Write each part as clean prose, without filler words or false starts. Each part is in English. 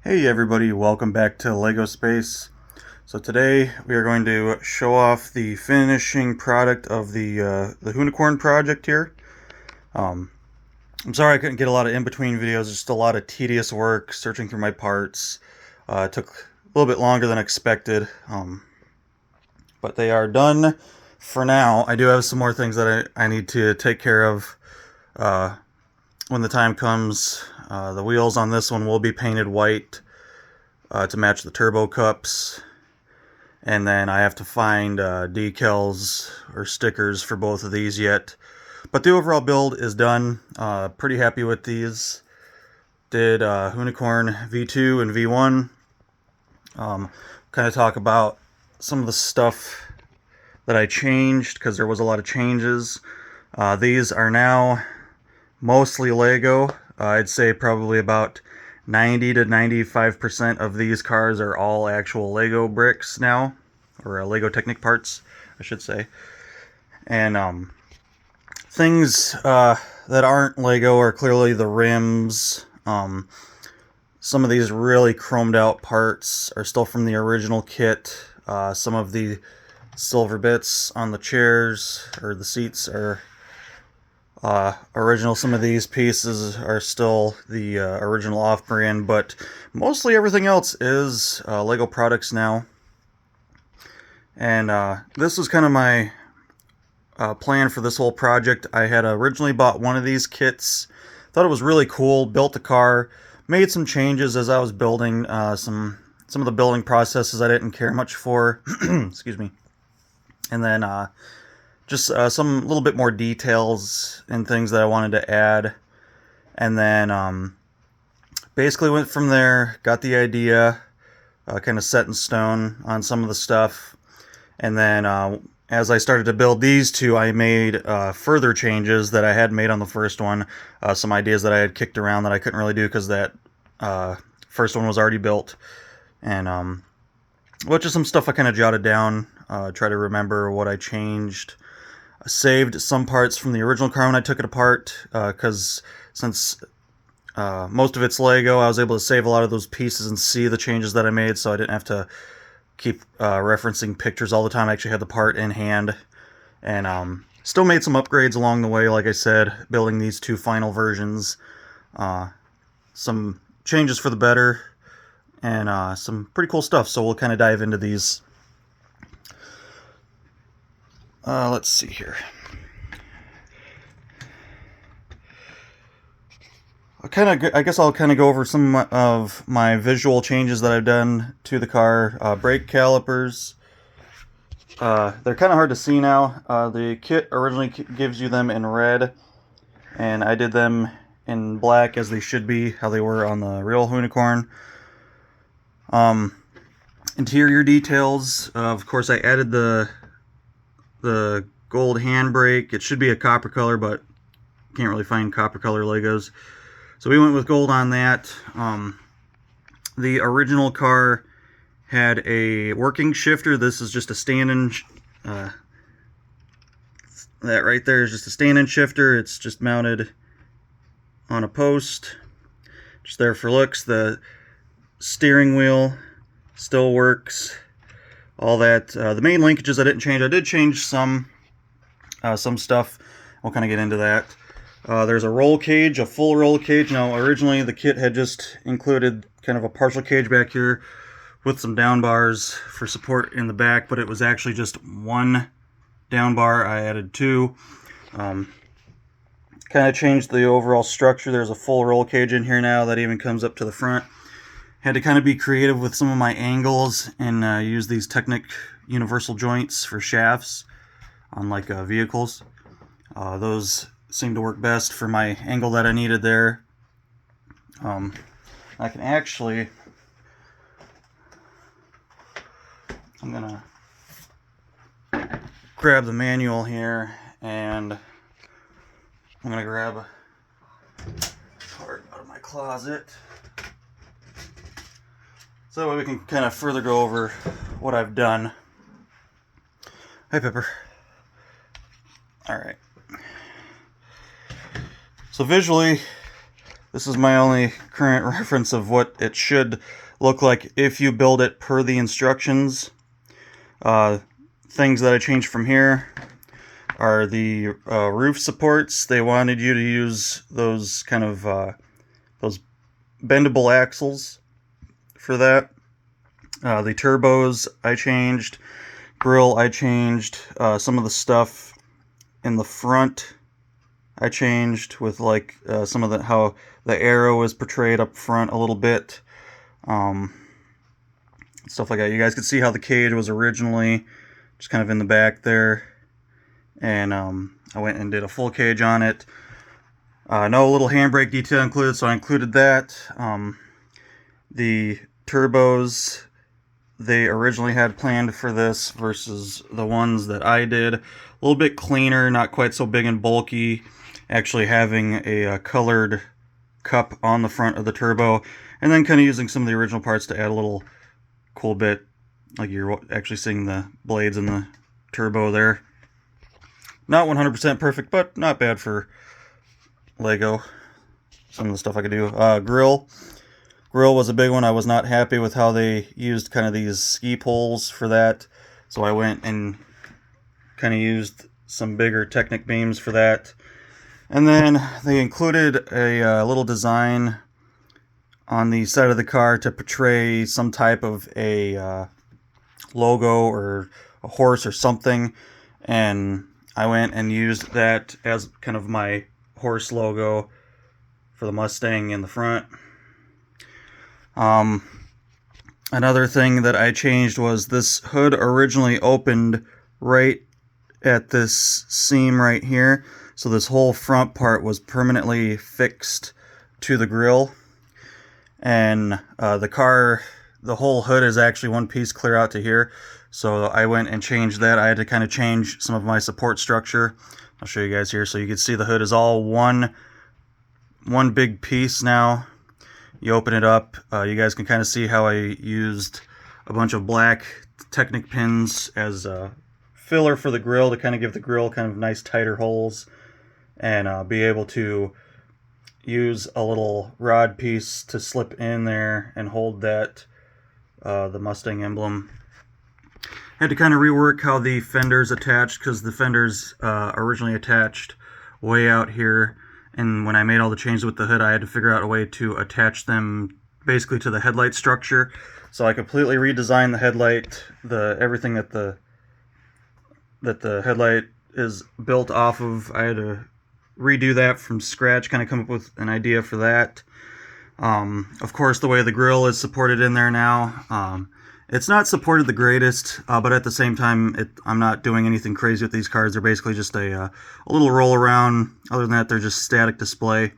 Hey everybody, welcome back to Lego Space. So today we are going to show off the finishing product of the Hoonicorn project here. Um, I'm sorry I couldn't get a lot of in-between videos, just a lot of tedious work searching through my parts. It took a little bit longer than expected, but they are done for now. I do have some more things that I need to take care of uh, when the time comes. The wheels on this one will be painted white to match the turbo cups. And then I have to find decals or stickers for both of these yet. But the overall build is done. Pretty happy with these. Did Hoonicorn V2 and V1. Kind of talk about some of the stuff that I changed because there was a lot of changes. These are now mostly Lego. I'd say probably about 90 to 95% of these cars are all actual Lego bricks now, or Lego Technic parts, I should say. And things that aren't Lego are clearly the rims. Some of these really chromed out parts are still from the original kit. Some of the silver bits on the chairs or the seats are original. Some of these pieces are still the original off-brand, but mostly everything else is Lego products now. And this was kind of my plan for this whole project. I had originally bought one of these kits, thought it was really cool, built the car, made some changes as I was building. Some of the building processes I didn't care much for. Excuse me. And then just some little bit more details and things that I wanted to add. And then basically went from there, got the idea kind of set in stone on some of the stuff. And then as I started to build these two, I made further changes that I had made on the first one. Some ideas that I had kicked around that I couldn't really do because that first one was already built. And just some stuff I kind of jotted down, try to remember what I changed. I saved some parts from the original car when I took it apart, because since most of it's Lego, I was able to save a lot of those pieces and see the changes that I made, so I didn't have to keep referencing pictures all the time. I actually had the part in hand, and still made some upgrades along the way, like I said, building these two final versions. Some changes for the better, and some pretty cool stuff, so we'll kind of dive into these. Let's see here. I guess I'll kind of go over some of my visual changes that I've done to the car. Brake calipers. They're kind of hard to see now. The kit originally gives you them in red, and I did them in black as they should be, how they were on the real Hoonicorn. Interior details. Of course, I added the gold handbrake. It should be a copper color, but can't really find copper color Legos. So we went with gold on that. The original car had a working shifter. This is just a stand-in. That right there is just a stand-in shifter. It's just mounted on a post. Just there for looks. The steering wheel still works. All that. The main linkages I didn't change. I did change some stuff. We'll kind of get into that. There's a roll cage, a full roll cage. Now, originally the kit had just included kind of a partial cage back here with some down bars for support in the back, but it was actually just one down bar. I added two. Kind of changed the overall structure. There's a full roll cage in here now that even comes up to the front. Had to kind of be creative with some of my angles and use these Technic universal joints for shafts on like vehicles. Those seemed to work best for my angle that I needed there. I can actually, I'm gonna grab the manual here, and I'm gonna grab a part out of my closet so that way we can kind of further go over what I've done. Hi, Pepper. All right. So visually, This is my only current reference of what it should look like if you build it per the instructions. Things that I changed from here are the roof supports. They wanted you to use those kind of those bendable axles for that. The turbos I changed. Grille I changed. Some of the stuff in the front I changed with like some of the how the arrow is portrayed up front a little bit. Stuff like that. You guys could see how the cage was originally just kind of in the back there, and I went and did a full cage on it. No little handbrake detail included, so I included that. The turbos they originally had planned for this versus the ones that I did. A little bit cleaner, not quite so big and bulky. Actually having a colored cup on the front of the turbo, and then kind of using some of the original parts to add a little cool bit, like you're actually seeing the blades in the turbo there. Not 100% perfect, but not bad for Lego. Some of the stuff I could do. Grille was a big one. I was not happy with how they used kind of these ski poles for that, so I went and kind of used some bigger Technic beams for that. And then they included a little design on the side of the car to portray some type of a logo or a horse or something, and I went and used that as kind of my horse logo for the Mustang in the front. Another thing that I changed was this hood originally opened right at this seam right here, so this whole front part was permanently fixed to the grille, and the whole hood is actually one piece clear out to here, so I went and changed that. I had to kind of change some of my support structure. I'll show you guys here so you can see the hood is all one big piece now. You open it up, you guys can kind of see how I used a bunch of black Technic pins as a filler for the grill to kind of give the grill kind of nice tighter holes, and be able to use a little rod piece to slip in there and hold that, the Mustang emblem. Had to kind of rework how the fenders attached, because the fenders originally attached way out here, and when I made all the changes with the hood, I had to figure out a way to attach them basically to the headlight structure. So I completely redesigned the headlight, everything that the headlight is built off of. I had to redo that from scratch, kind of come up with an idea for that. Of course, the way the grill is supported in there now, it's not supported the greatest, but at the same time, I'm not doing anything crazy with these cars. They're basically just a little roll around. Other than that, they're just static display.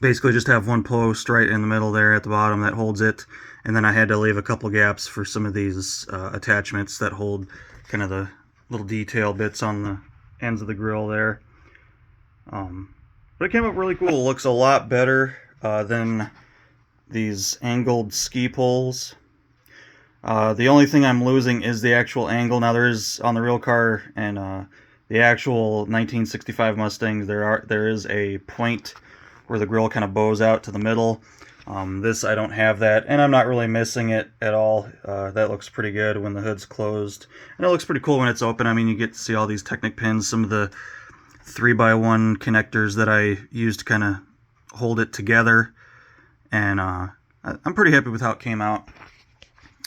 Basically just have one post right in the middle there at the bottom that holds it, and then I had to leave a couple gaps for some of these attachments that hold kind of the little detail bits on the ends of the grill there. But it came up really cool. It looks a lot better than these angled ski poles. The only thing I'm losing is the actual angle. Now there is on the real car and the actual 1965 Mustangs, there is a point where the grill kind of bows out to the middle. This, I don't have that, and I'm not really missing it at all. That looks pretty good when the hood's closed, and it looks pretty cool when it's open. I mean, you get to see all these Technic pins, some of the 3x1 connectors that I used to kind of hold it together, and I'm pretty happy with how it came out.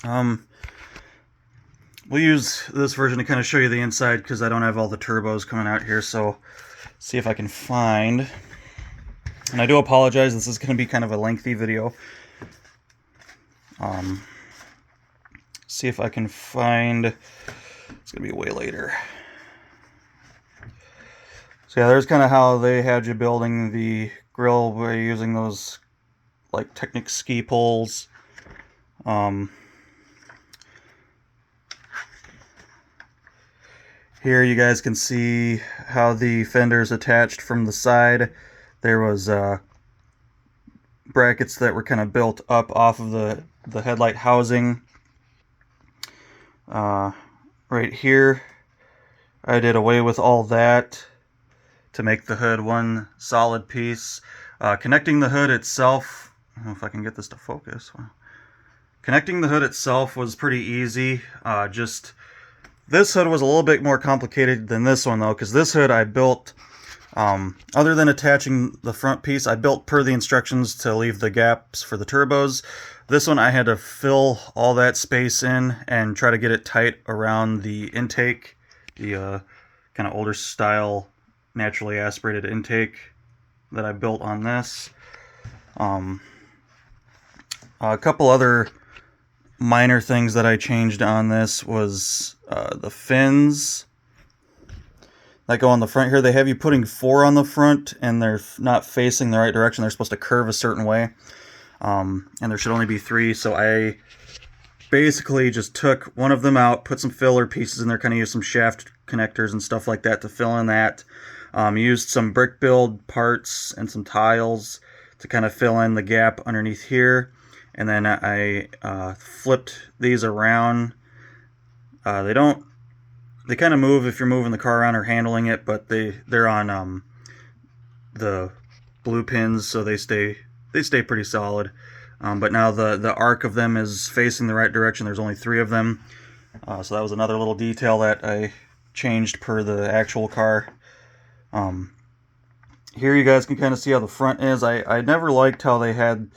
We'll use this version to kind of show you the inside, because I don't have all the turbos coming out here, so see if I can find... And I do apologize, this is going to be kind of a lengthy video. See if I can find... It's going to be way later. So yeah, there's kind of how they had you building the grill by using those like Technic ski poles. Here you guys can see how the fender's attached from the side. There was brackets that were kind of built up off of the headlight housing. Right here, I did away with all that to make the hood one solid piece. Connecting the hood itself, I don't know if I can get this to focus. Connecting the hood itself was pretty easy. Just this hood was a little bit more complicated than this one though, because this hood I built, other than attaching the front piece, I built per the instructions to leave the gaps for the turbos. This one I had to fill all that space in and try to get it tight around the intake, the kind of older style naturally aspirated intake that I built on this. A couple other minor things that I changed on this was the fins that go on the front here. They have you putting 4 on the front, and they're not facing the right direction. They're supposed to curve a certain way, and there should only be 3. So I basically just took one of them out, put some filler pieces in there, kind of used some shaft connectors and stuff like that to fill in that. Used some brick build parts and some tiles to kind of fill in the gap underneath here. And then I flipped these around. They kind of move if you're moving the car around or handling it, but they're on the blue pins, so they stay pretty solid. But now the arc of them is facing the right direction. There's only 3 of them, so that was another little detail that I changed per the actual car. Here you guys can kind of see how the front is. I never liked how they had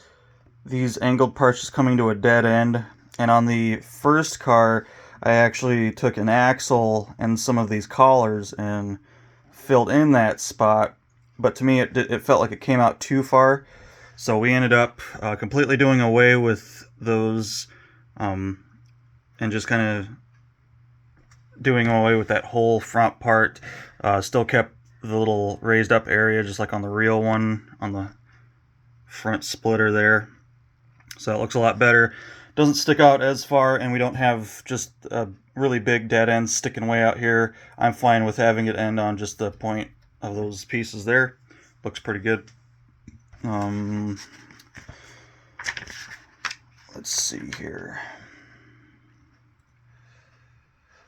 these angled parts just coming to a dead end, and on the first car I actually took an axle and some of these collars and filled in that spot, but to me it felt like it came out too far, so we ended up completely doing away with those, and just kind of doing away with that whole front part. Still kept the little raised up area just like on the real one on the front splitter there. So it looks a lot better. Doesn't stick out as far, and we don't have just a really big dead end sticking way out here. I'm fine with having it end on just the point of those pieces there. Looks pretty good. Let's see here.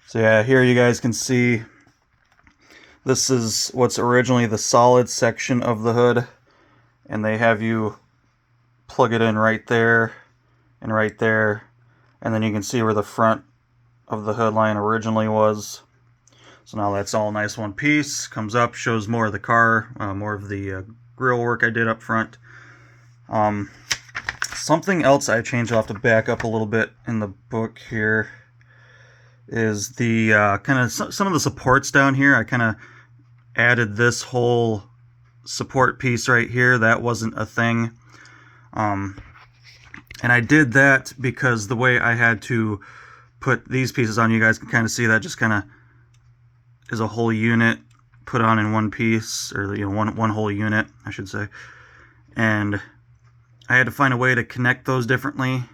So yeah, here you guys can see this is what's originally the solid section of the hood, and they have you plug it in right there and right there, and then you can see where the front of the hood line originally was. So now that's all nice one piece. Comes up, shows more of the car, more of the grill work I did up front. Something else I changed, I'll have to back up a little bit in the book here, is the kind of some of the supports down here. I kind of added this whole support piece right here. That wasn't a thing. And I did that because the way I had to put these pieces on, you guys can kind of see that just kind of is a whole unit put on in one piece, or one whole unit I should say. And I had to find a way to connect those differently,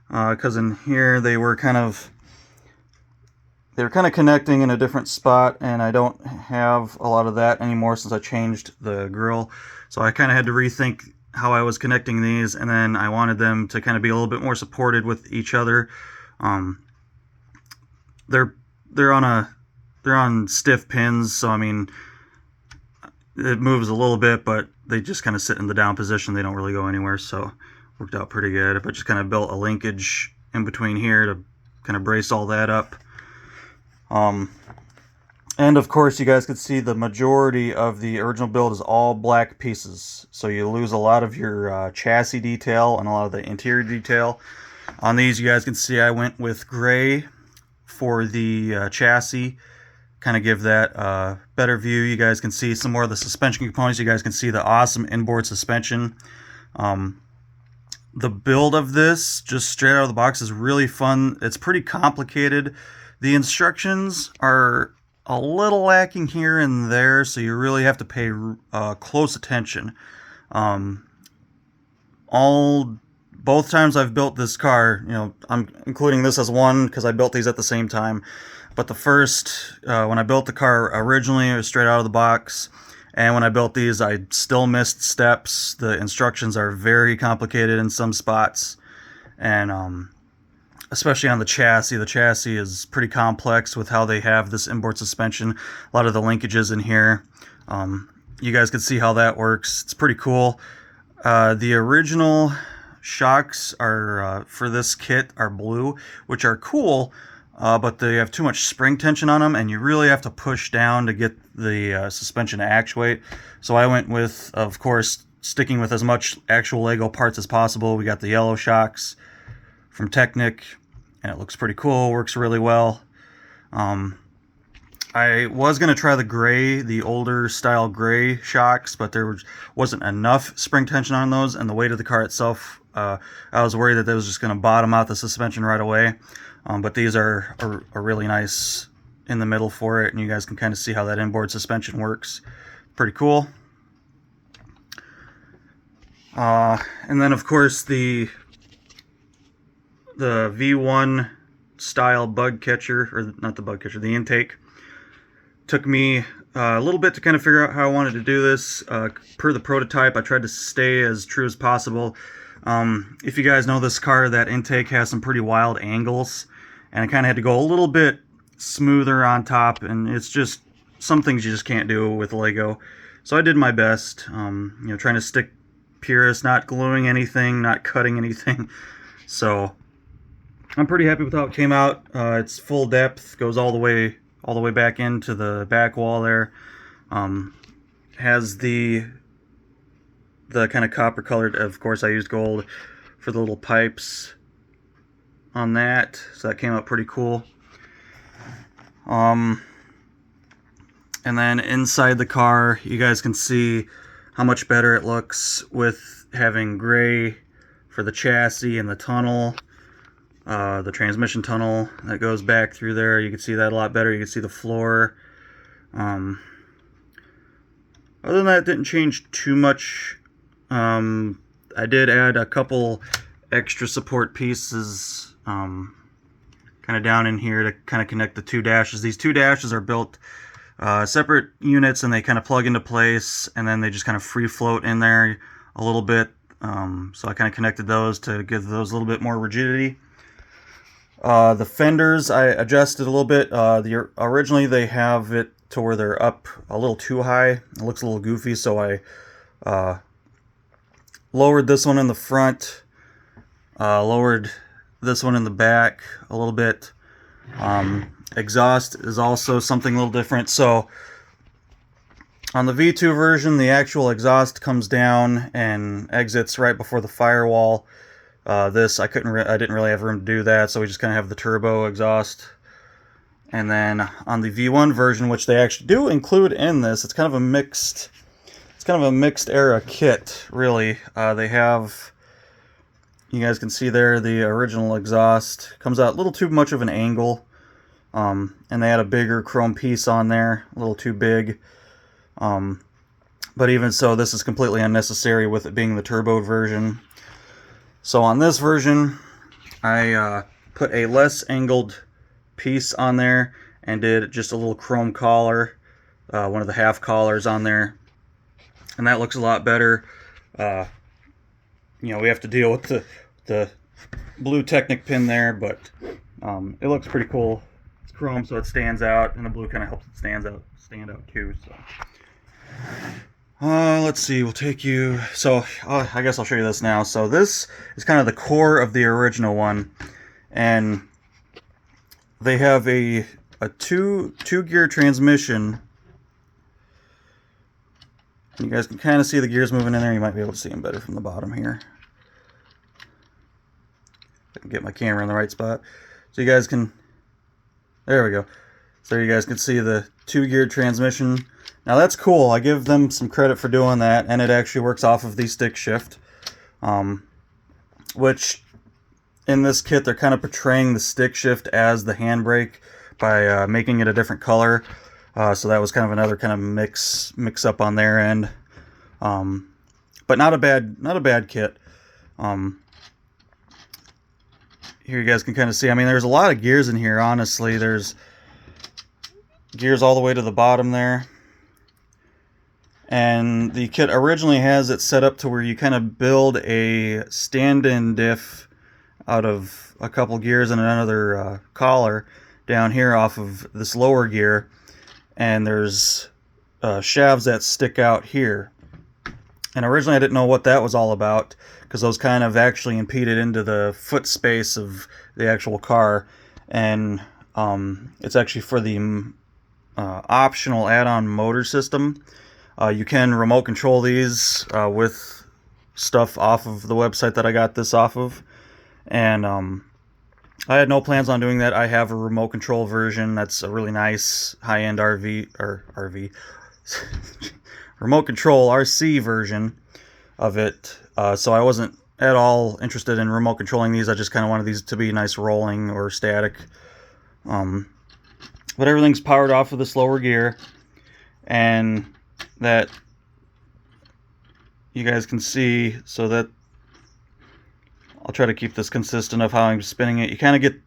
because in here they were kind of connecting in a different spot, and I don't have a lot of that anymore since I changed the grill. So I kind of had to rethink how I was connecting these, and then I wanted them to kind of be a little bit more supported with each other. They're on stiff pins, so I mean it moves a little bit, but they just kind of sit in the down position. They don't really go anywhere, so worked out pretty good. But just kind of built a linkage in between here to kind of brace all that up. And of course you guys could see the majority of the original build is all black pieces, so you lose a lot of your chassis detail and a lot of the interior detail. On these you guys can see I went with gray for the chassis, kind of give that better view. You guys can see some more of the suspension components. You guys can see the awesome inboard suspension. The build of this, just straight out of the box, is really fun. It's pretty complicated. The instructions are a little lacking here and there, so you really have to pay close attention. Both times I've built this car, I'm including this as one because I built these at the same time. But the first, when I built the car originally, it was straight out of the box. And when I built these, I still missed steps. The instructions are very complicated in some spots. And especially on the chassis. The chassis is pretty complex with how they have this inboard suspension. A lot of the linkages in here. you guys can see how that works. It's pretty cool. The original shocks are for this kit are blue, which are cool, but they have too much spring tension on them, and you really have to push down to get the suspension to actuate. So I went with, of course, sticking with as much actual Lego parts as possible. We got the yellow shocks from Technic, and it looks pretty cool, works really well. I was going to try the gray, the older style gray shocks, but there wasn't enough spring tension on those, and the weight of the car itself, I was worried that was just going to bottom out the suspension right away. But these are really nice in the middle for it, and you guys can kind of see how that inboard suspension works. Pretty cool. And then, of course, the V1 style bug catcher, or not the bug catcher, the intake. Took me a little bit to kind of figure out how I wanted to do this. Per the prototype, I tried to stay as true as possible. If you guys know this car, that intake has some pretty wild angles, and I kind of had to go a little bit smoother on top, and it's just some things you just can't do with Lego. So I did my best, trying to stick purist, not gluing anything, not cutting anything. So I'm pretty happy with how it came out. It's full depth, goes all the way back into the back wall there. Has the kind of copper colored, of course I used gold for the little pipes on that, so that came out pretty cool. And then inside the car, you guys can see how much better it looks with having gray for the chassis and the tunnel. The transmission tunnel that goes back through there, you can see that a lot better. You can see the floor. Other than that, it didn't change too much. I did add a couple extra support pieces kind of down in here to kind of connect the two dashes. These two dashes are built separate units, and they kind of plug into place, and then they just kind of free float in there a little bit. So I kind of connected those to give those a little bit more rigidity. The fenders I adjusted a little bit. Originally they have it to where they're up a little too high. It looks a little goofy, so I lowered this one in the front, lowered this one in the back a little bit. Exhaust is also something a little different. So on the V2 version, the actual exhaust comes down and exits right before the firewall. This I didn't really have room to do that, so we just kind of have the turbo exhaust. And then on the V1 version, which they actually do include in this, it's kind of a mixed era kit, really. They have, you guys can see there, the original exhaust comes out a little too much of an angle, and they had a bigger chrome piece on there, a little too big. But even so, this is completely unnecessary with it being the turbo version. So on this version, I put a less angled piece on there and did just a little chrome collar, one of the half collars on there, and that looks a lot better. We have to deal with the blue Technic pin there, but it looks pretty cool. It's chrome, so it stands out, and the blue kind of helps it stand out too. So. Let's see, we'll take you, so I guess I'll show you this now. So this is kind of the core of the original one, and they have a two gear transmission. You guys can kind of see the gears moving in there. You might be able to see them better from the bottom here. I can get my camera in the right spot. So you guys can, there we go. So you guys can see the 2-gear transmission. Now that's cool. I give them some credit for doing that, and it actually works off of the stick shift. Which, in this kit, they're kind of portraying the stick shift as the handbrake by making it a different color. So that was kind of another kind of mix up on their end. But not a bad kit. Here you guys can kind of see, I mean, there's a lot of gears in here, honestly. There's gears all the way to the bottom there. And the kit originally has it set up to where you kind of build a stand-in diff out of a couple gears and another collar down here off of this lower gear. And there's shafts that stick out here. And originally I didn't know what that was all about, because those kind of actually impeded into the foot space of the actual car. And it's actually for the optional add-on motor system. You can remote control these with stuff off of the website that I got this off of. And I had no plans on doing that. I have a remote control version that's a really nice high-end RV remote control RC version of it. So I wasn't at all interested in remote controlling these. I just kind of wanted these to be nice rolling or static. But everything's powered off of this lower gear, and that you guys can see, so that I'll try to keep this consistent of how I'm spinning it. You kind of get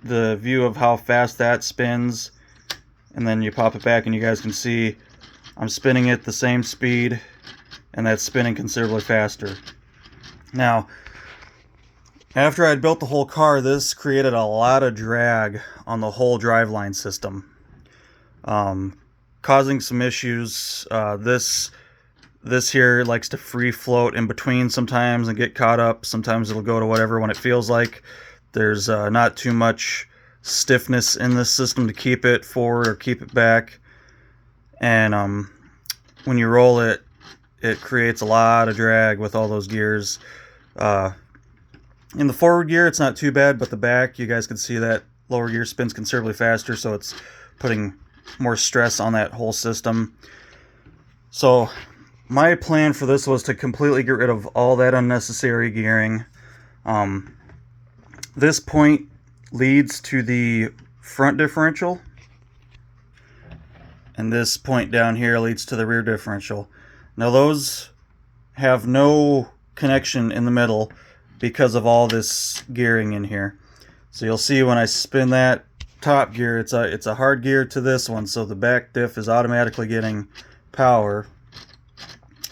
the view of how fast that spins, and then you pop it back and you guys can see I'm spinning it the same speed, and that's spinning considerably faster. Now, after I'd built the whole car, this created a lot of drag on the whole driveline system, causing some issues. This here likes to free float in between sometimes and get caught up. Sometimes it'll go to whatever when it feels like. There's not too much stiffness in this system to keep it forward or keep it back. And when you roll it, it creates a lot of drag with all those gears. In the forward gear, it's not too bad, but the back, you guys can see that lower gear spins considerably faster, so it's putting more stress on that whole system. So my plan for this was to completely get rid of all that unnecessary gearing. This point leads to the front differential, and this point down here leads to the rear differential. Now those have no connection in the middle because of all this gearing in here. So you'll see when I spin that top gear, it's a hard gear to this one, so the back diff is automatically getting power,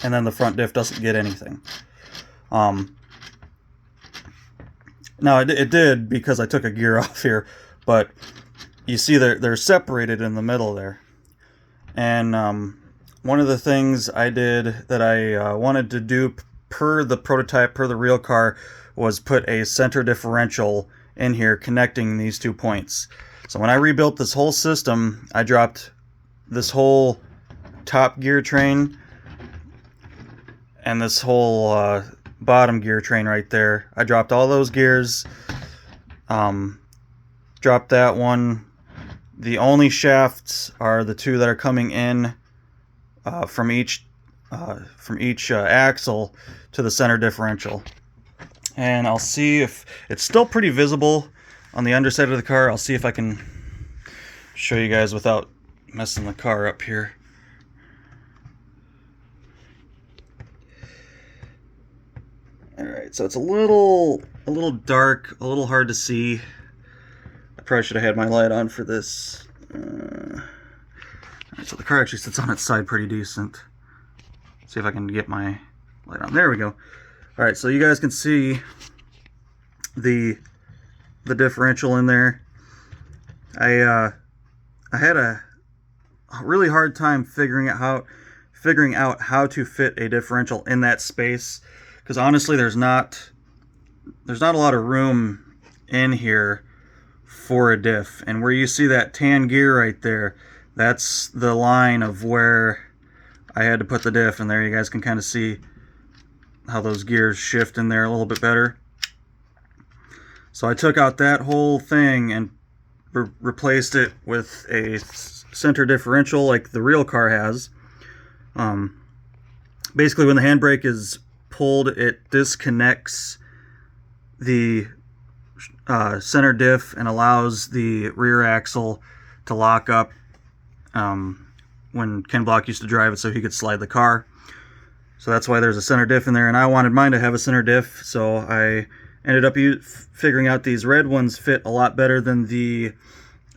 and then the front diff doesn't get anything. Now it did because I took a gear off here, but you see they're separated in the middle there. And one of the things I did that I wanted to do per the prototype, per the real car, was put a center differential in here connecting these 2 points. So when I rebuilt this whole system, I dropped this whole top gear train and this whole bottom gear train right there. I dropped all those gears, dropped that one. The only shafts are the two that are coming in from each axle to the center differential. And I'll see if it's still pretty visible on the underside of the car. I'll see if I can show you guys without messing the car up here. Alright, so it's a little dark, a little hard to see. I probably should have had my light on for this. Alright, so the car actually sits on its side pretty decent. See if I can get my light on. There we go. Alright, so you guys can see the differential in there. I had a really hard time figuring out how to fit a differential in that space, because honestly there's not a lot of room in here for a diff. And where you see that tan gear right there, that's the line of where I had to put the diff, and there you guys can kind of see how those gears shift in there a little bit better. So I took out that whole thing and replaced it with a center differential like the real car has. Basically when the handbrake is pulled, it disconnects the center diff and allows the rear axle to lock up when Ken Block used to drive it so he could slide the car. So that's why there's a center diff in there, and I wanted mine to have a center diff, so I ended up figuring out these red ones fit a lot better than the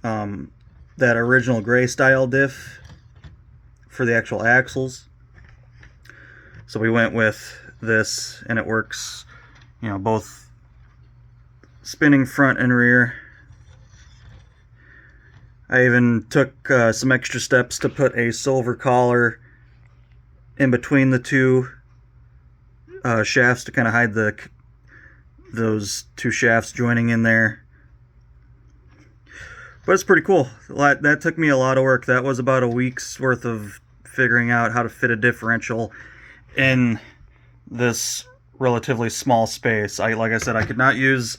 that original gray style diff for the actual axles. So we went with this, and it works, you know, both spinning front and rear. I even took some extra steps to put a silver collar in between the two shafts to kind of hide those two shafts joining in there. But it's pretty cool. That took me a lot of work. That was about a week's worth of figuring out how to fit a differential in this relatively small space. Like I said, I could not use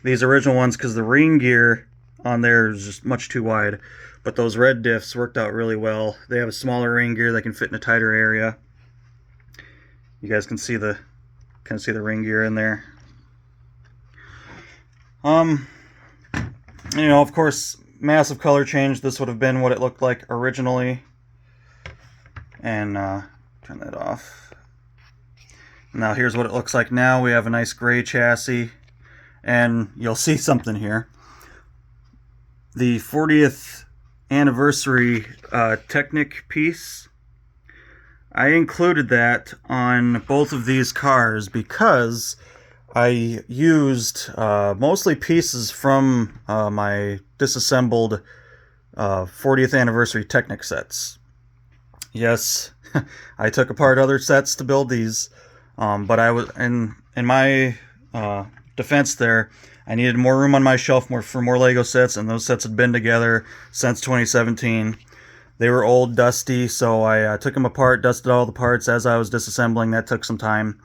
these original ones because the ring gear on there is just much too wide. But those red diffs worked out really well. They have a smaller ring gear that can fit in a tighter area. You guys can see the ring gear in there. You know, of course, massive color change. This would have been what it looked like originally. And turn that off. Now here's what it looks like now. We have a nice gray chassis. And you'll see something here. The 40th anniversary Technic piece, I included that on both of these cars because I used mostly pieces from my disassembled 40th anniversary Technic sets. Yes, I took apart other sets to build these, but I was in my defense there, I needed more room on my shelf for more Lego sets, and those sets had been together since 2017. They were old, dusty, so I took them apart, dusted all the parts as I was disassembling. That took some time,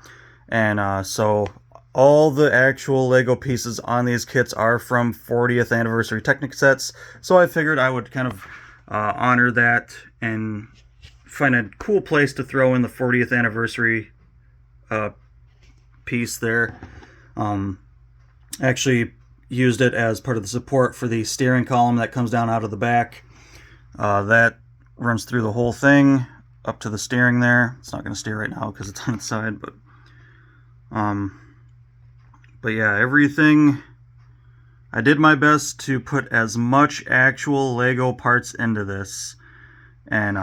and so all the actual Lego pieces on these kits are from 40th anniversary Technic sets, so I figured I would kind of honor that and find a cool place to throw in the 40th anniversary piece there. Actually used it as part of the support for the steering column that comes down out of the back. That runs through the whole thing up to the steering there. It's not going to steer right now because it's on its side, but yeah, everything, I did my best to put as much actual Lego parts into this. And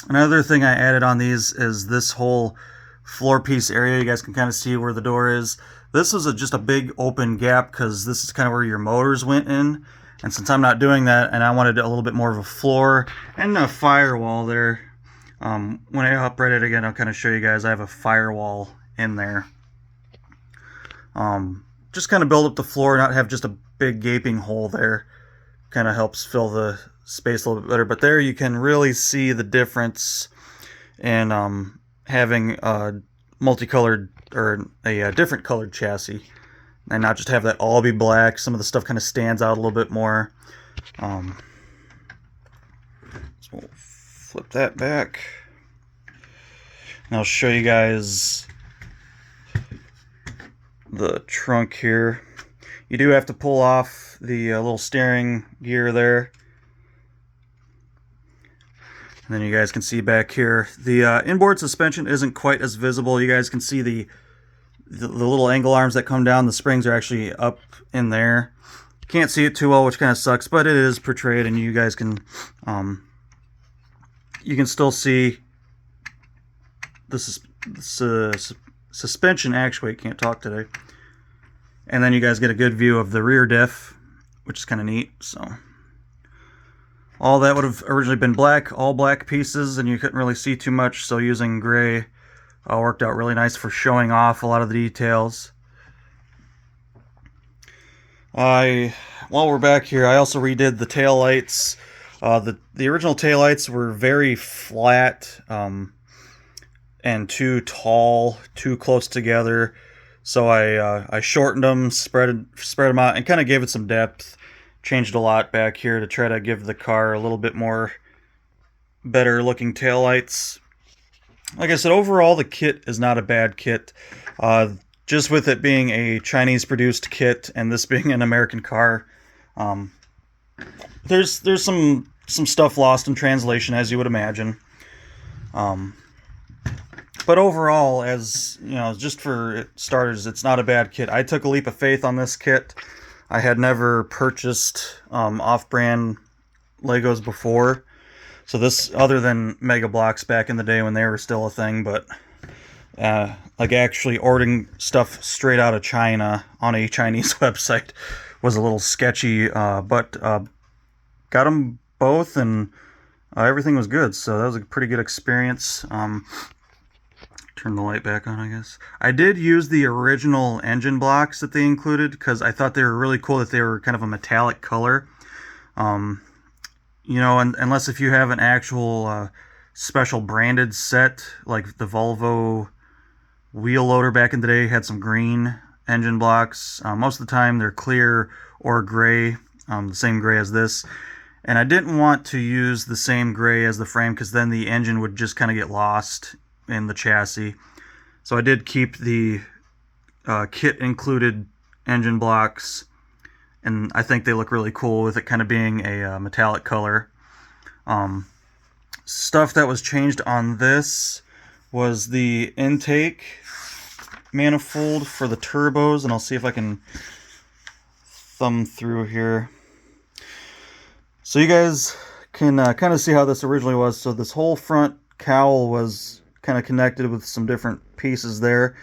another thing I added on these is this whole floor piece area. You guys can kind of see where the door is. This is just a big open gap because this is kind of where your motors went in. And since I'm not doing that, and I wanted a little bit more of a floor and a firewall there, when I upright it again, I'll kind of show you guys I have a firewall in there. Just kind of build up the floor, not have just a big gaping hole there. Kind of helps fill the space a little bit better. But there you can really see the difference in having a multicolored or a different colored chassis, and not just have that all be black. Some of the stuff kind of stands out a little bit more. So we'll flip that back, and I'll show you guys the trunk here. You do have to pull off the little steering gear there. And then you guys can see back here, the inboard suspension isn't quite as visible. You guys can see the little angle arms that come down. The springs are actually up in there. Can't see it too well, which kind of sucks, but it is portrayed, and you guys can still see this suspension actuate. Can't talk today. And then you guys get a good view of the rear diff, which is kind of neat. So all that would have originally been black, all black pieces, and you couldn't really see too much, so using gray worked out really nice for showing off a lot of the details. While we're back here, I also redid the tail lights. The original tail lights were very flat and too tall, too close together, so I shortened them, spread them out, and kind of gave it some depth. Changed a lot back here to try to give the car a little bit more better looking taillights. Like I said, overall the kit is not a bad kit. Just with it being a Chinese produced kit and this being an American car, there's some stuff lost in translation, as you would imagine. But overall, as you know, just for starters, it's not a bad kit. I took a leap of faith on this kit. I had never purchased off-brand Legos before, so this, other than Mega Bloks back in the day when they were still a thing, but like actually ordering stuff straight out of China on a Chinese website was a little sketchy. But got them both, and everything was good. So that was a pretty good experience. Turn the light back on, I guess. I did use the original engine blocks that they included because I thought they were really cool that they were kind of a metallic color. You know, unless if you have an actual special branded set, like the Volvo wheel loader back in the day had some green engine blocks. Most of the time they're clear or gray, the same gray as this. And I didn't want to use the same gray as the frame because then the engine would just kind of get lost in the chassis. So I did keep the kit included engine blocks, and I think they look really cool with it kind of being a metallic color. Stuff that was changed on this was the intake manifold for the turbos, and I'll see if I can thumb through here. So you guys can kind of see how this originally was. So this whole front cowl was kind of connected with some different pieces there,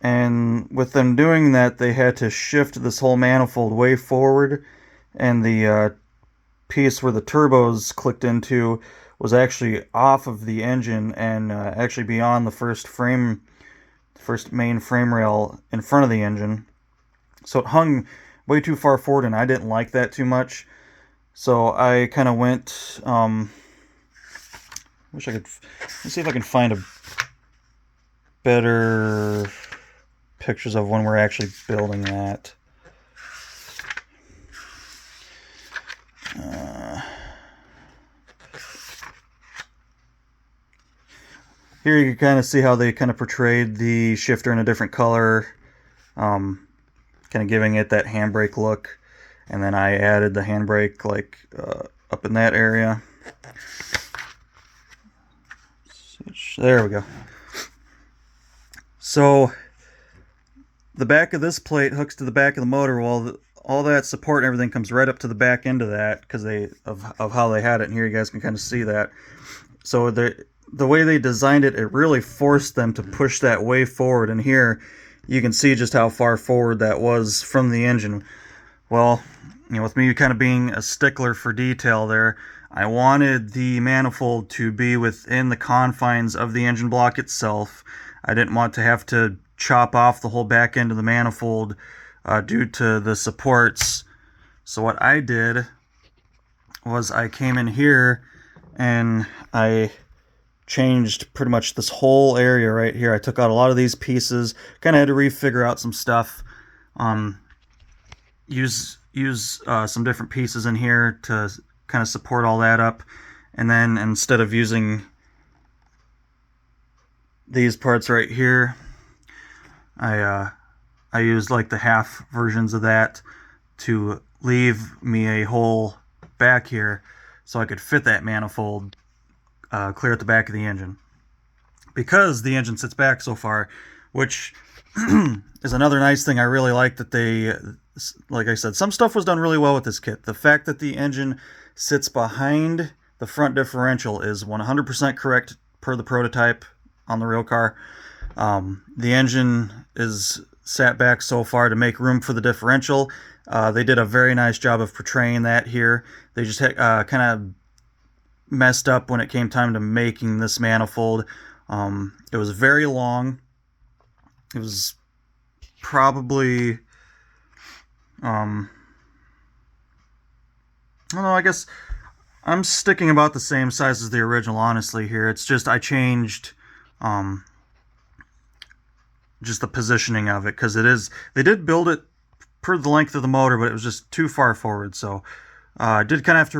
and with them doing that they had to shift this whole manifold way forward, and the piece where the turbos clicked into was actually off of the engine and actually beyond the first main frame rail in front of the engine. So it hung way too far forward, and I didn't like that too much. So I kind of went, wish I could, let's see if I can find a better pictures of when we're actually building that. Here you can kind of see how they kind of portrayed the shifter in a different color, kind of giving it that handbrake look. And then I added the handbrake like up in that area. There we go. So the back of this plate hooks to the back of the motor. Well, all that support and everything comes right up to the back end of that because of how they had it. And here you guys can kind of see that. So the way they designed it, it really forced them to push that way forward. And here you can see just how far forward that was from the engine. Well, you know, with me kind of being a stickler for detail there, I wanted the manifold to be within the confines of the engine block itself. I didn't want to have to chop off the whole back end of the manifold due to the supports. So what I did was I came in here and I changed pretty much this whole area right here. I took out a lot of these pieces, kind of had to refigure out some stuff. Use some different pieces in here to kind of support all that up, and then instead of using these parts right here, I used like the half versions of that to leave me a hole back here so I could fit that manifold clear at the back of the engine, because the engine sits back so far, which is another nice thing I really like that they, like I said, some stuff was done really well with this kit. The fact that the engine sits behind the front differential is 100% correct per the prototype on the real car. The engine is sat back so far to make room for the differential. They did a very nice job of portraying that here. They just kind of messed up when it came time to making this manifold. It was very long. It was probably, I don't know, I guess I'm sticking about the same size as the original, honestly, here. It's just I changed just the positioning of it, because they did build it per the length of the motor, but it was just too far forward. So I did kind of have to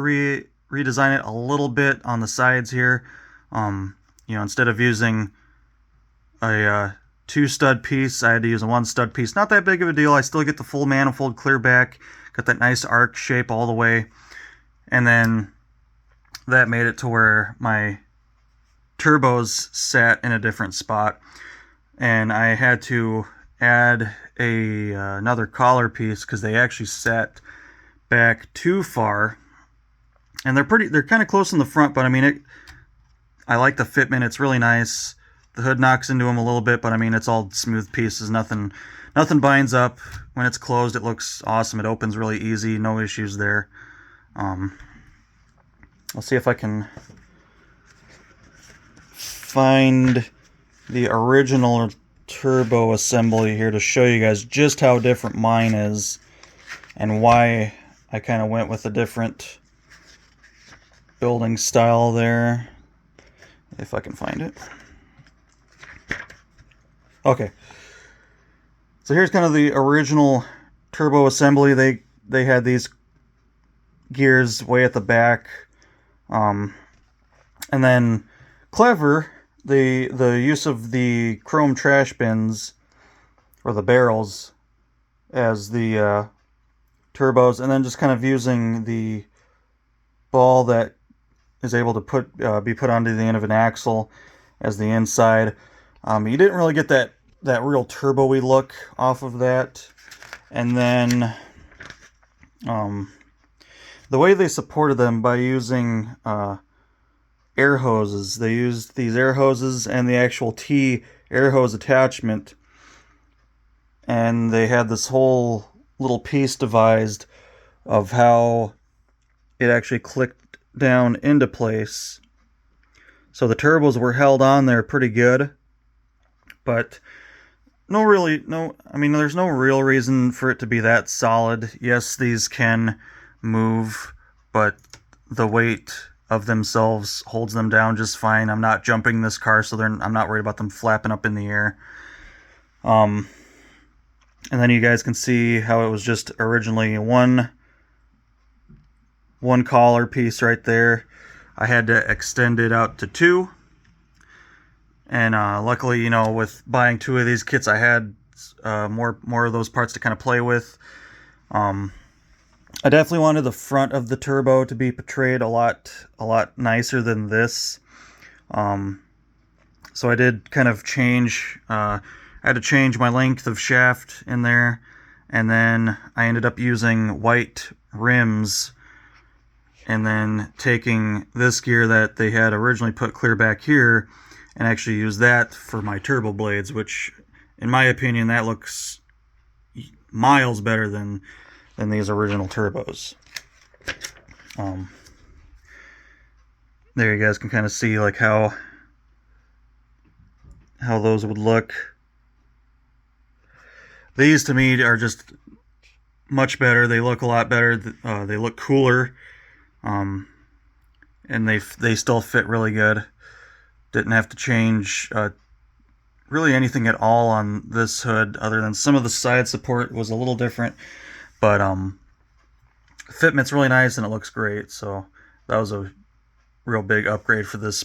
redesign it a little bit on the sides here. You know, instead of using a 2-stud piece, I had to use a 1-stud piece. Not that big of a deal. I still get the full manifold clear back, got that nice arc shape all the way, and then that made it to where my turbos sat in a different spot, and I had to add another collar piece because they actually sat back too far. And they're kind of close in the front, but I mean, I like the fitment. It's really nice. The hood knocks into them a little bit, but I mean, it's all smooth pieces. Nothing binds up. When it's closed, it looks awesome. It opens really easy. No issues there. I'll see if I can find the original turbo assembly here to show you guys just how different mine is and why I kind of went with a different building style there, if I can find it. Okay, so here's kind of the original turbo assembly. They had these gears way at the back, and then clever, the use of the chrome trash bins or the barrels as the turbos, and then just kind of using the ball that is able to be put onto the end of an axle as the inside. You didn't really get that real turbo-y look off of that. And then the way they supported them by using air hoses. They used these air hoses and the actual T air hose attachment, and they had this whole little piece devised of how it actually clicked down into place. So the turbos were held on there pretty good, but there's no real reason for it to be that solid. Yes, these can move, but the weight of themselves holds them down just fine. I'm not jumping this car, so I'm not worried about them flapping up in the air. And then you guys can see how it was just originally one collar piece right there. I had to extend it out to two. And luckily, with buying two of these kits, I had more of those parts to kind of play with. I definitely wanted the front of the turbo to be portrayed a lot nicer than this. So I did kind of change. I had to change my length of shaft in there, and then I ended up using white rims, and then taking this gear that they had originally put clear back here and actually use that for my turbo blades, which in my opinion that looks miles better than these original turbos. There you guys can kind of see like how those would look. These to me are just much better. They look a lot better. They look cooler, and they still fit really good. Didn't have to change really anything at all on this hood, other than some of the side support was a little different, but fitment's really nice and it looks great. So that was a real big upgrade for this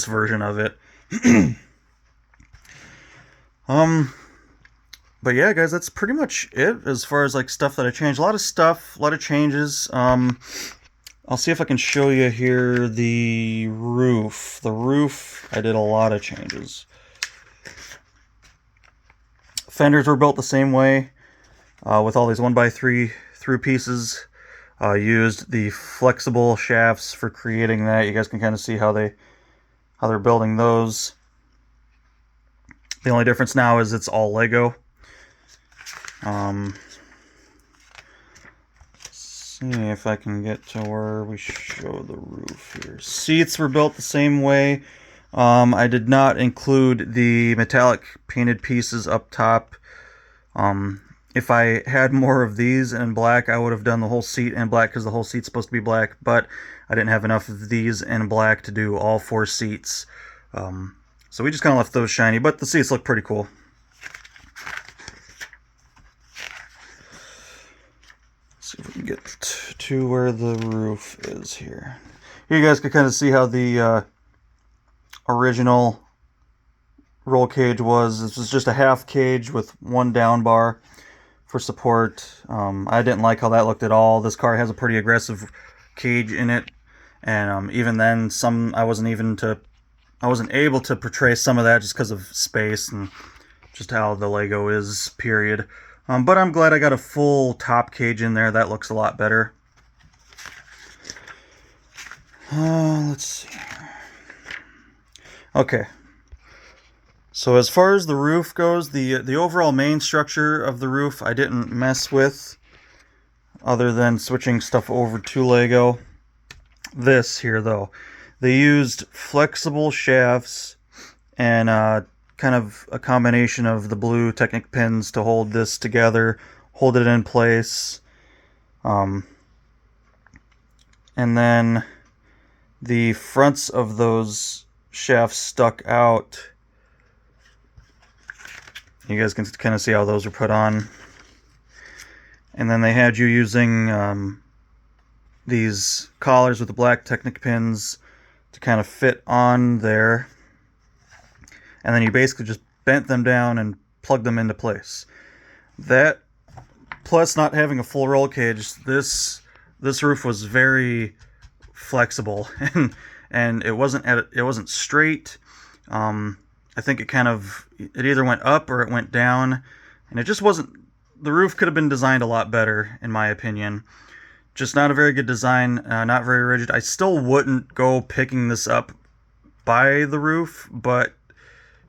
version of it. But yeah, guys, that's pretty much it as far as like stuff that I changed. A lot of changes. I'll see if I can show you here the roof. The roof, I did a lot of changes. Fenders were built the same way, with all these 1x3 through pieces. Used the flexible shafts for creating that. You guys can kind of see how they're building those. The only difference now is it's all Lego. See if I can get to where we show the roof here. Seats were built the same way. I did not include the metallic painted pieces up top. If I had more of these in black, I would have done the whole seat in black, because the whole seat's supposed to be black, but I didn't have enough of these in black to do all 4 seats. So we just kind of left those shiny, but the seats look pretty cool. Let's see if we can get to where the roof is here. Here you guys can kind of see how the original roll cage was. This was just a half cage with one down bar for support. I didn't like how that looked at all. This car has a pretty aggressive cage in it, and even then, I wasn't able to portray some of that just because of space and just how the Lego is, period. But I'm glad I got a full top cage in there. That looks a lot better. Let's see. Okay. So as far as the roof goes, the overall main structure of the roof I didn't mess with, other than switching stuff over to Lego. this here, though. They used flexible shafts and kind of a combination of the blue Technic pins to hold this together, hold it in place. And then the fronts of those shafts stuck out. You guys can kind of see how those are put on. And then they had you using these collars with the black Technic pins to kind of fit on there. And then you basically just bent them down and plugged them into place. That, plus not having a full roll cage, this roof was very flexible, and it wasn't straight. I think it either went up or it went down, and it just wasn't. The roof could have been designed a lot better, in my opinion. Just not a very good design, not very rigid. I still wouldn't go picking this up by the roof, but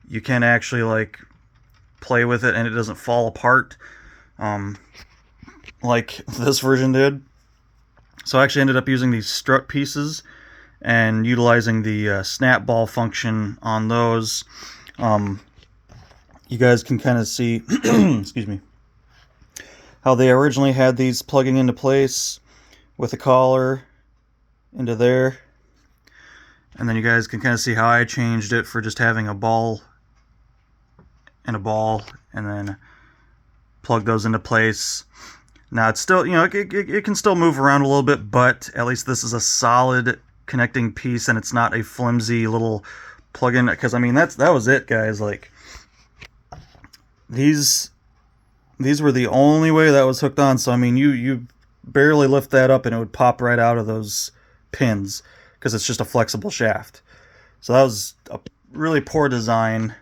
you can actually like play with it and it doesn't fall apart like this version did. So I actually ended up using these strut pieces and utilizing the snap ball function on those. You guys can kind of see excuse me, how they originally had these plugging into place with a collar into there, and then you guys can kind of see how I changed it for just having a ball and a ball, and then plug those into place. Now it's still, it can still move around a little bit, but at least this is a solid connecting piece and it's not a flimsy little plug-in, because I mean that was it, guys. Like these were the only way that was hooked on. So I mean you barely lift that up and it would pop right out of those pins because it's just a flexible shaft. So that was a really poor design.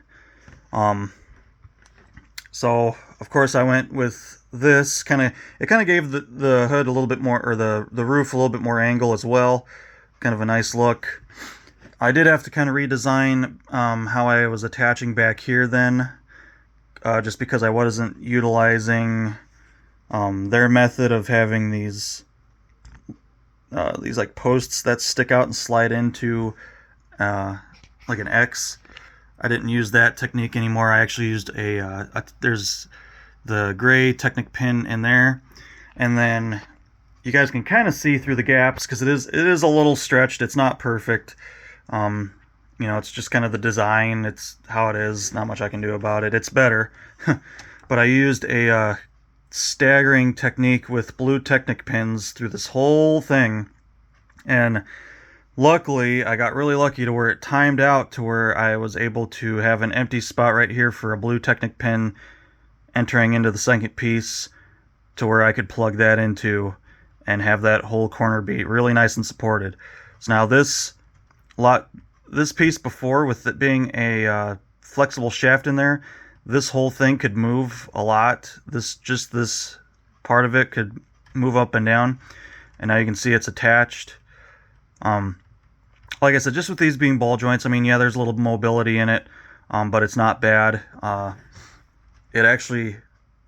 So of course I went with this. It kind of gave the hood a little bit more, or the roof a little bit more angle as well. Kind of a nice look. I did have to kind of redesign how I was attaching back here then, just because I wasn't utilizing their method of having these like posts that stick out and slide into like an X. I didn't use that technique anymore. I actually used there's the gray Technic pin in there, and then you guys can kind of see through the gaps because it is a little stretched. It's not perfect. It's just kind of the design. It's how it is. Not much I can do about it. It's better. But I used a staggering technique with blue Technic pins through this whole thing, and luckily I got really lucky to where it timed out to where I was able to have an empty spot right here for a blue Technic pin entering into the second piece, to where I could plug that into and have that whole corner be really nice and supported. So now this piece before, with it being a flexible shaft in there, this whole thing could move a lot. This part of it could move up and down, and now you can see it's attached. Like I said, just with these being ball joints, I mean, yeah, there's a little mobility in it, but it's not bad. It actually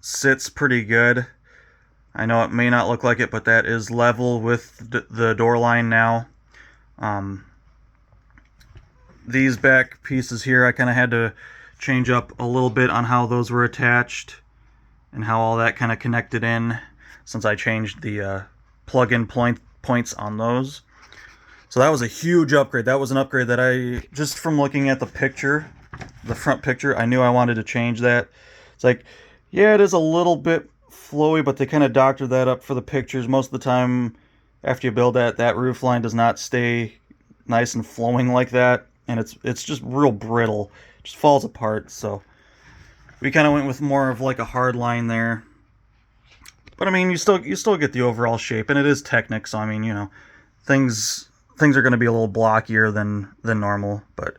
sits pretty good. I know it may not look like it, but that is level with the door line now. These back pieces here, I kind of had to change up a little bit on how those were attached and how all that kind of connected in, since I changed the plug-in points on those. So that was a huge upgrade. That was an upgrade that I, just from looking at the picture, the front picture, I knew I wanted to change that. It's like, yeah, it is a little bit flowy, but they kind of doctored that up for the pictures. Most of the time, after you build that roof line does not stay nice and flowing like that, and it's just real brittle. It just falls apart. So we kind of went with more of like a hard line there. But I mean, you still get the overall shape, and it is Technic, so I mean, things are going to be a little blockier than normal, but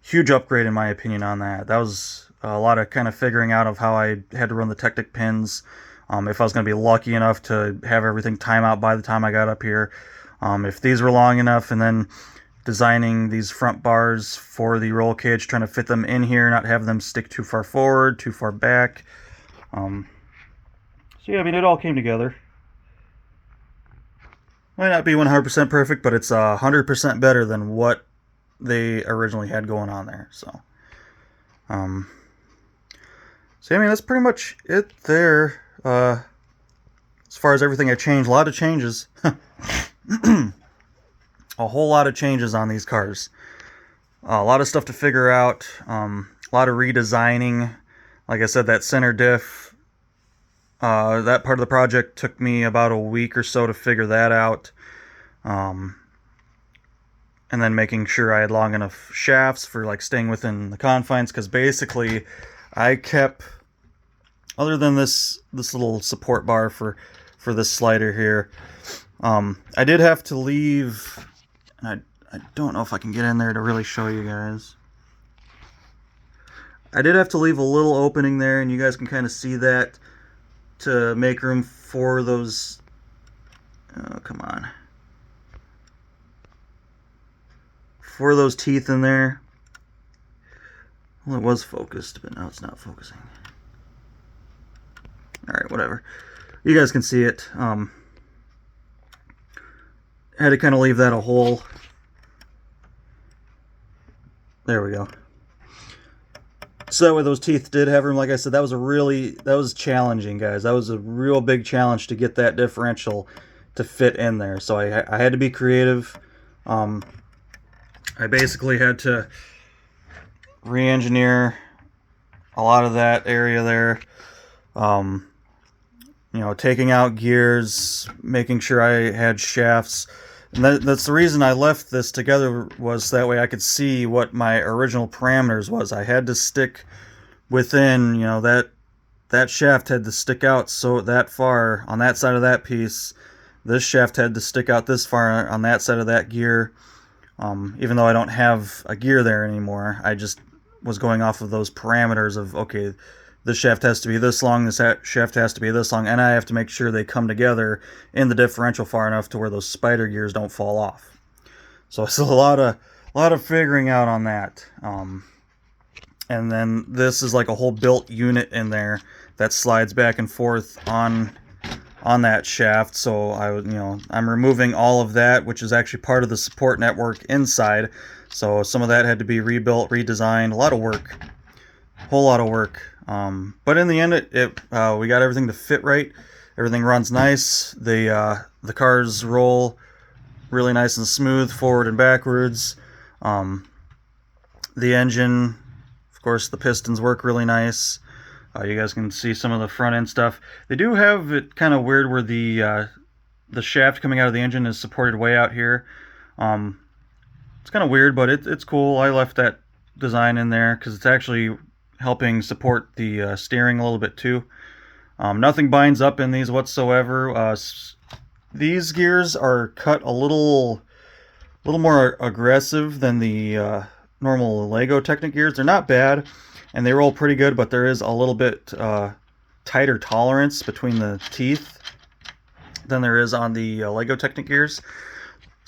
huge upgrade in my opinion on that. That was a lot of kind of figuring out of how I had to run the Technic pins. If I was going to be lucky enough to have everything time out by the time I got up here. If these were long enough, and then designing these front bars for the roll cage, trying to fit them in here, not have them stick too far forward, too far back. So yeah, I mean, it all came together. Might not be 100% perfect, but it's 100% better than what they originally had going on there. Um, so I mean, that's pretty much it there. As far as everything I changed, a lot of changes. A whole lot of changes on these cars. A lot of stuff to figure out. A lot of redesigning. Like I said, that center diff, that part of the project took me about a week or so to figure that out. And then making sure I had long enough shafts for like staying within the confines, because basically I kept, other than this little support bar for this slider here, I did have to leave, and I don't know if I can get in there to really show you guys. I did have to leave a little opening there, and you guys can kind of see that, to make room for those, oh, come on, for those teeth in there. Well, it was focused, but now it's not focusing. Alright, whatever. You guys can see it. I had to kind of leave that a hole. There we go. So that way those teeth did have room. Like I said, that was challenging, guys. That was a real big challenge to get that differential to fit in there. So I had to be creative. I basically had to re-engineer a lot of that area there. You know, taking out gears, making sure I had shafts. And that's the reason I left this together, was that way I could see what my original parameters was. I had to stick within, you know, that shaft had to stick out so that far on that side of that piece. This shaft had to stick out this far on that side of that gear. Even though I don't have a gear there anymore, I just was going off of those parameters of, okay, this shaft has to be this long, this shaft has to be this long, and I have to make sure they come together in the differential far enough to where those spider gears don't fall off. So it's a lot of figuring out on that. And then this is like a whole built unit in there that slides back and forth on that shaft. So I'm removing all of that, which is actually part of the support network inside. So some of that had to be rebuilt, redesigned, a lot of work, whole lot of work. But in the end, we got everything to fit right. Everything runs nice. The cars roll really nice and smooth forward and backwards. The engine, of course, the pistons work really nice. You guys can see some of the front end stuff. They do have it kind of weird where the shaft coming out of the engine is supported way out here. It's kind of weird, but it's cool. I left that design in there because it's actually helping support the steering a little bit too. Nothing binds up in these whatsoever. These gears are cut a little more aggressive than the normal Lego Technic gears. They're not bad, and they roll pretty good, but there is a little bit tighter tolerance between the teeth than there is on the Lego Technic gears.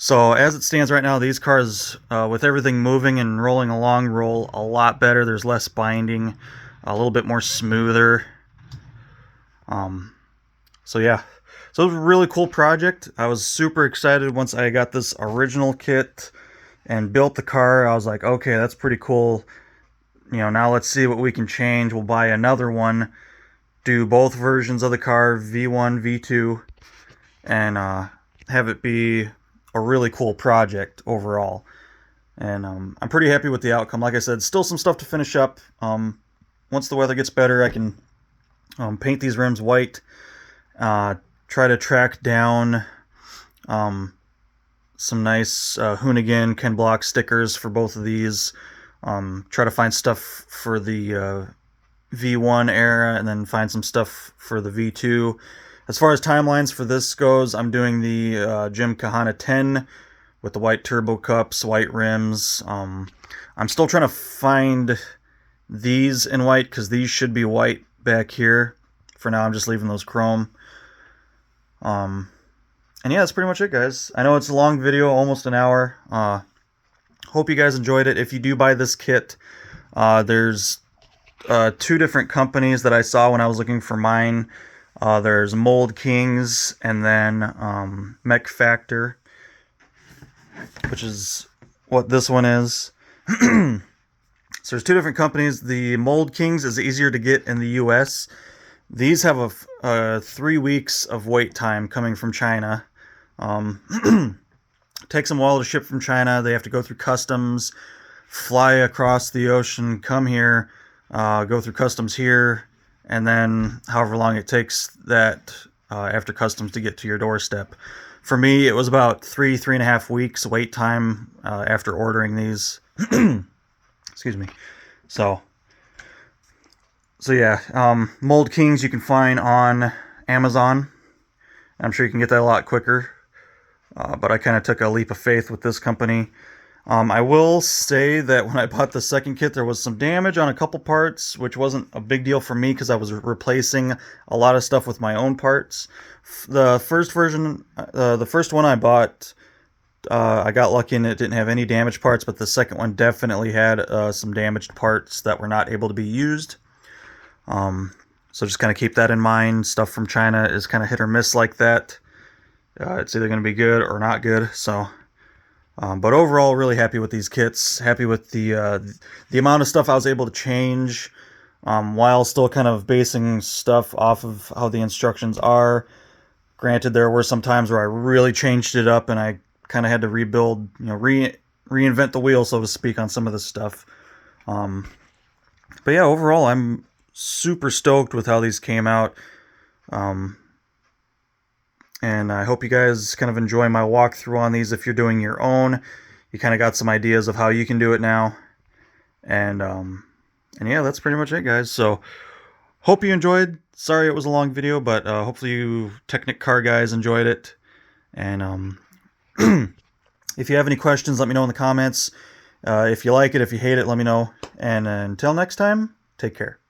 So as it stands right now, these cars, with everything moving and rolling along, roll a lot better. There's less binding, a little bit more smoother. So yeah, so it was a really cool project. I was super excited once I got this original kit and built the car. I was like, okay, that's pretty cool. You know, now let's see what we can change. We'll buy another one, do both versions of the car, V1, V2, and have it be a really cool project overall. And I'm pretty happy with the outcome. Like I said, still some stuff to finish up. Once the weather gets better, I can paint these rims white, try to track down some nice Hoonicorn Ken Block stickers for both of these. Try to find stuff for the V1 era, and then find some stuff for the V2. As far as timelines for this goes, I'm doing the Jim Kahana 10 with the white turbo cups, white rims. I'm still trying to find these in white, because these should be white back here. For now, I'm just leaving those chrome. And yeah, that's pretty much it, guys. I know it's a long video, almost an hour. Hope you guys enjoyed it. If you do buy this kit, there's 2 different companies that I saw when I was looking for mine. There's Mold Kings, and then Mech Factor, which is what this one is. So there's two different companies. The Mold Kings is easier to get in the U.S. These have a 3 weeks of wait time coming from China. Takes them a while to ship from China. They have to go through customs, fly across the ocean, come here, go through customs here, and then however long it takes that after customs to get to your doorstep. For me, it was about 3.5 weeks wait time after ordering these. Excuse me. So yeah, Mold Kings you can find on Amazon. I'm sure you can get that a lot quicker. But I kind of took a leap of faith with this company. I will say that when I bought the second kit, there was some damage on a couple parts, which wasn't a big deal for me because I was replacing a lot of stuff with my own parts. The first version, the first one I bought, I got lucky and it didn't have any damaged parts, but the second one definitely had some damaged parts that were not able to be used. So just kind of keep that in mind. Stuff from China is kind of hit or miss like that. It's either going to be good or not good. So, but overall, really happy with these kits. Happy with the amount of stuff I was able to change, while still kind of basing stuff off of how the instructions are. Granted, there were some times where I really changed it up and I kind of had to rebuild, reinvent the wheel, so to speak, on some of this stuff. But yeah, overall, I'm super stoked with how these came out. And I hope you guys kind of enjoy my walkthrough on these. If you're doing your own, you kind of got some ideas of how you can do it now. And yeah, that's pretty much it, guys. So hope you enjoyed. Sorry it was a long video, but hopefully you Technic car guys enjoyed it. And if you have any questions, let me know in the comments. If you like it, if you hate it, let me know. And until next time, take care.